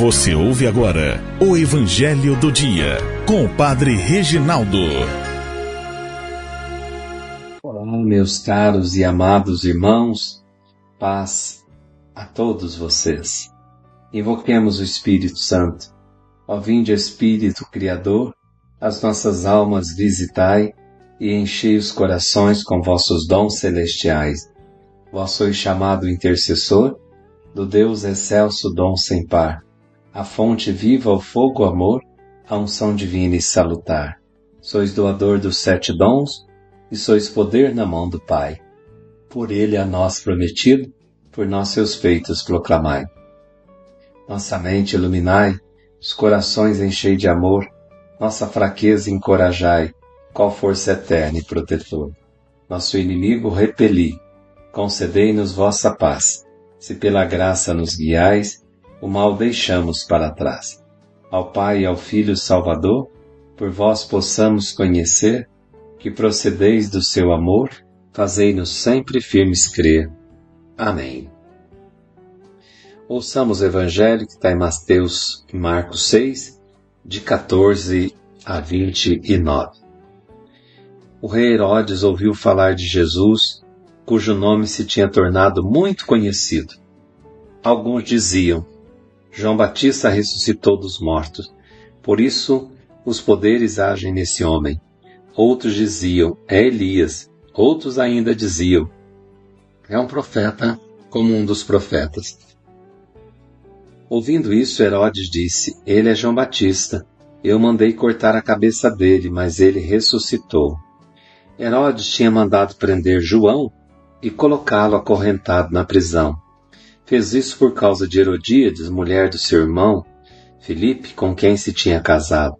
Você ouve agora o Evangelho do Dia, com o Padre Reginaldo. Olá, meus caros e amados irmãos, paz a todos vocês. Invoquemos o Espírito Santo. Ó vinde, Espírito Criador, as nossas almas visitai e enchei os corações com vossos dons celestiais. Vós sois chamado intercessor do Deus excelso dom sem par, a fonte viva, o fogo, o amor, a unção divina e salutar. Sois doador dos 7 dons e sois poder na mão do Pai. Por ele a nós prometido, por nós seus feitos proclamai. Nossa mente iluminai, os corações enchei de amor, nossa fraqueza encorajai, qual força eterna e protetor. Nosso inimigo repeli, concedei-nos vossa paz. Se pela graça nos guiais, o mal deixamos para trás. Ao Pai e ao Filho Salvador, por vós possamos conhecer, que procedeis do seu amor, fazei-nos sempre firmes crer. Amém. Ouçamos o Evangelho que está em Mateus e Marcos 6, de 14 a 29. O rei Herodes ouviu falar de Jesus, cujo nome se tinha tornado muito conhecido. Alguns diziam: João Batista ressuscitou dos mortos, por isso os poderes agem nesse homem. Outros diziam: é Elias. Outros ainda diziam: é um profeta, como um dos profetas. Ouvindo isso, Herodes disse: ele é João Batista. Eu mandei cortar a cabeça dele, mas ele ressuscitou. Herodes tinha mandado prender João e colocá-lo acorrentado na prisão. Fez isso por causa de Herodíades, mulher do seu irmão Filipe, com quem se tinha casado.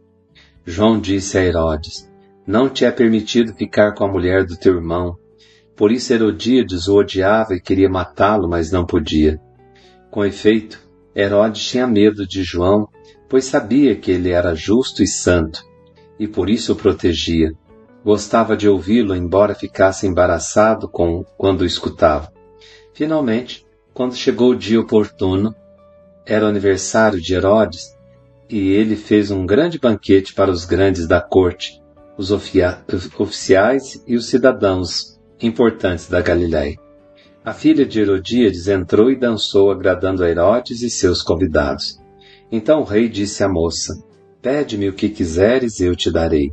João disse a Herodes: não te é permitido ficar com a mulher do teu irmão. Por isso Herodíades o odiava e queria matá-lo, mas não podia. Com efeito, Herodes tinha medo de João, pois sabia que ele era justo e santo, e por isso o protegia. Gostava de ouvi-lo, embora ficasse embaraçado quando o escutava. Finalmente, quando chegou o dia oportuno, era o aniversário de Herodes, e ele fez um grande banquete para os grandes da corte, os oficiais e os cidadãos importantes da Galiléia. A filha de Herodíades entrou e dançou, agradando a Herodes e seus convidados. Então o rei disse à moça: pede-me o que quiseres e eu te darei.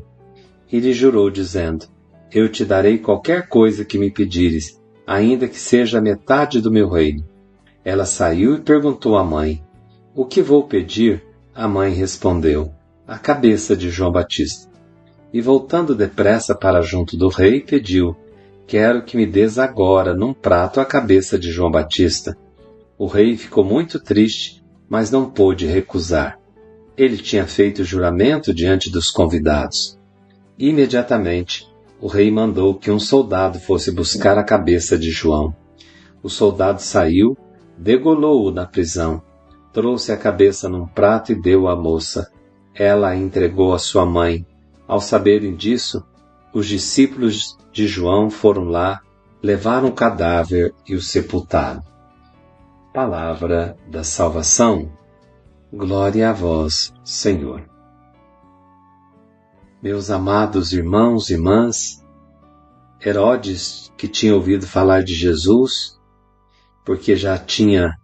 E lhe jurou, dizendo: eu te darei qualquer coisa que me pedires, ainda que seja a metade do meu reino. Ela saiu e perguntou à mãe: o que vou pedir? A mãe respondeu: a cabeça de João Batista. E voltando depressa para junto do rei, pediu: quero que me des agora, num prato, a cabeça de João Batista. O rei ficou muito triste, mas não pôde recusar. Ele tinha feito juramento diante dos convidados. Imediatamente, o rei mandou que um soldado fosse buscar a cabeça de João. O soldado saiu, degolou-o na prisão, trouxe a cabeça num prato e deu à moça. Ela a entregou à sua mãe. Ao saberem disso, os discípulos de João foram lá, levaram o cadáver e o sepultaram. Palavra da salvação. Glória a vós, Senhor. Meus amados irmãos e irmãs, Herodes, que tinha ouvido falar de Jesus, porque já tinha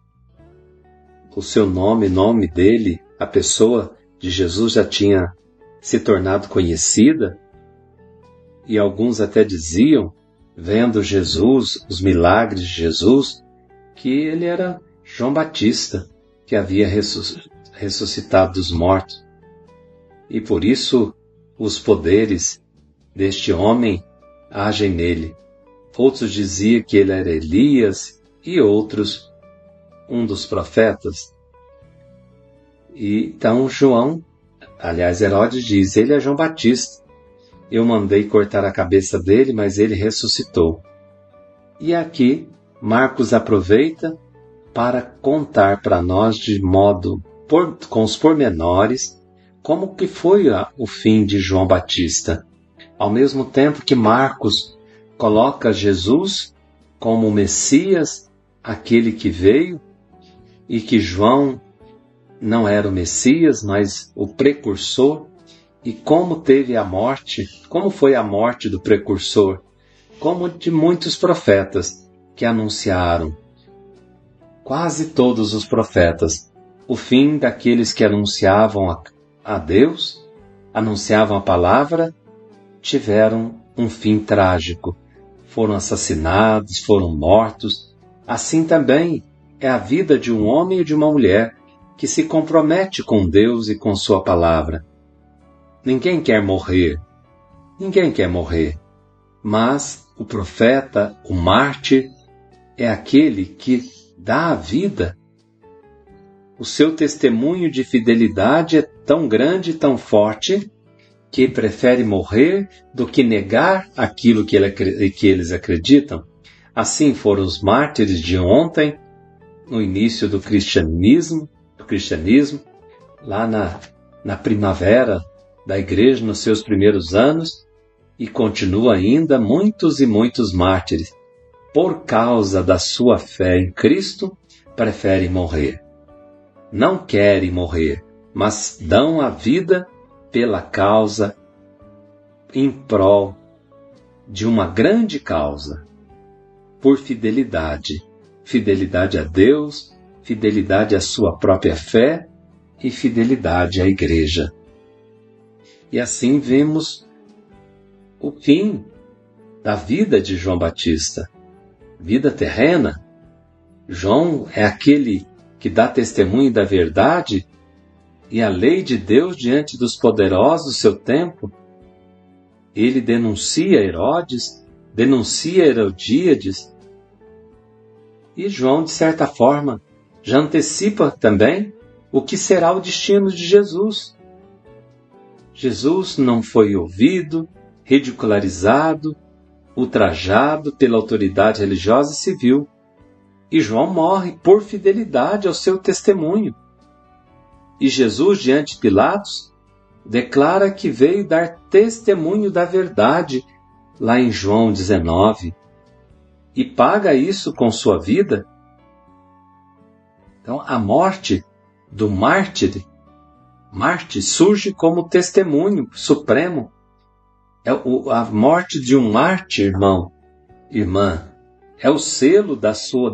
o seu nome dele, a pessoa de Jesus já tinha se tornado conhecida, e alguns até diziam, vendo Jesus, os milagres de Jesus, que ele era João Batista, que havia ressuscitado dos mortos. E por isso os poderes deste homem agem nele. Outros diziam que ele era Elias e outros um dos profetas. E então Herodes diz: ele é João Batista. Eu mandei cortar a cabeça dele, mas ele ressuscitou. E aqui Marcos aproveita para contar para nós com os pormenores como que foi o fim de João Batista. Ao mesmo tempo que Marcos coloca Jesus como o Messias, aquele que veio, e que João não era o Messias, mas o precursor, e como teve a morte, como foi a morte do precursor, como de muitos profetas que anunciaram, quase todos os profetas, o fim daqueles que anunciavam a Deus, anunciavam a palavra, tiveram um fim trágico. Foram assassinados, foram mortos. Assim também é a vida de um homem e de uma mulher que se compromete com Deus e com sua palavra. Ninguém quer morrer. Ninguém quer morrer. Mas o profeta, o mártir, é aquele que dá a vida. O seu testemunho de fidelidade é tão grande e tão forte que prefere morrer do que negar aquilo que eles acreditam. Assim foram os mártires de ontem, no início do cristianismo, lá na primavera da igreja, nos seus primeiros anos, e continua ainda muitos e muitos mártires. Por causa da sua fé em Cristo, preferem morrer. Não querem morrer, mas dão a vida pela causa, em prol de uma grande causa, por fidelidade. Fidelidade a Deus, fidelidade à sua própria fé e fidelidade à igreja. E assim vemos o fim da vida de João Batista. Vida terrena. João é aquele que dá testemunho da verdade e a lei de Deus diante dos poderosos do seu tempo. Ele denuncia Herodes, denuncia Herodíades. E João, de certa forma, já antecipa também o que será o destino de Jesus. Jesus não foi ouvido, ridicularizado, ultrajado pela autoridade religiosa e civil. E João morre por fidelidade ao seu testemunho. E Jesus, diante de Pilatos, declara que veio dar testemunho da verdade, lá em João 19, e paga isso com sua vida. Então, a morte do mártir surge como testemunho supremo. A morte de um mártir, irmão, irmã, é o selo da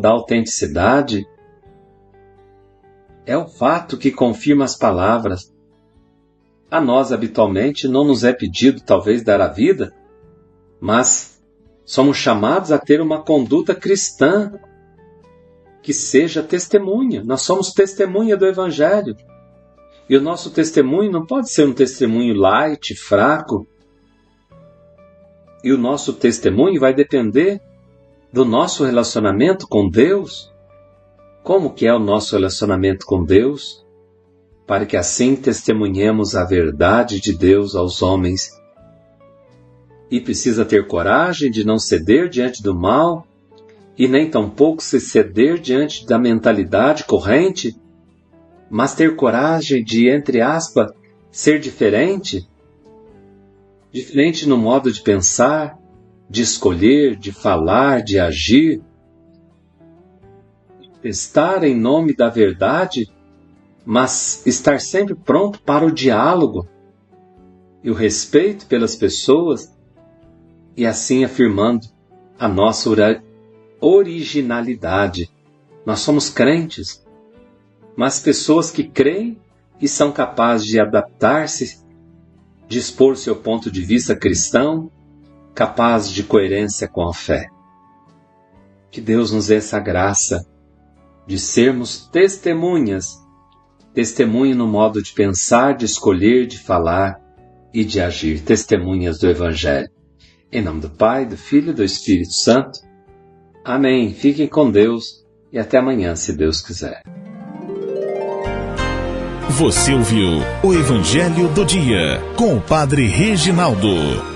autenticidade, é o fato que confirma as palavras. A nós, habitualmente, não nos é pedido, talvez, dar a vida, mas somos chamados a ter uma conduta cristã que seja testemunha. Nós somos testemunha do Evangelho. E o nosso testemunho não pode ser um testemunho light, fraco. E o nosso testemunho vai depender do nosso relacionamento com Deus. Como que é o nosso relacionamento com Deus? Para que assim testemunhemos a verdade de Deus aos homens. E precisa ter coragem de não ceder diante do mal, e nem tampouco se ceder diante da mentalidade corrente, mas ter coragem de, entre aspas, ser diferente. Diferente no modo de pensar, de escolher, de falar, de agir. Estar em nome da verdade, mas estar sempre pronto para o diálogo e o respeito pelas pessoas, e assim afirmando a nossa originalidade. Nós somos crentes, mas pessoas que creem e são capazes de adaptar-se, de expor seu ponto de vista cristão, capazes de coerência com a fé. Que Deus nos dê essa graça de sermos testemunhas, testemunho no modo de pensar, de escolher, de falar e de agir, testemunhas do Evangelho. Em nome do Pai, do Filho e do Espírito Santo. Amém. Fiquem com Deus e até amanhã, se Deus quiser. Você ouviu o Evangelho do Dia com o Padre Reginaldo.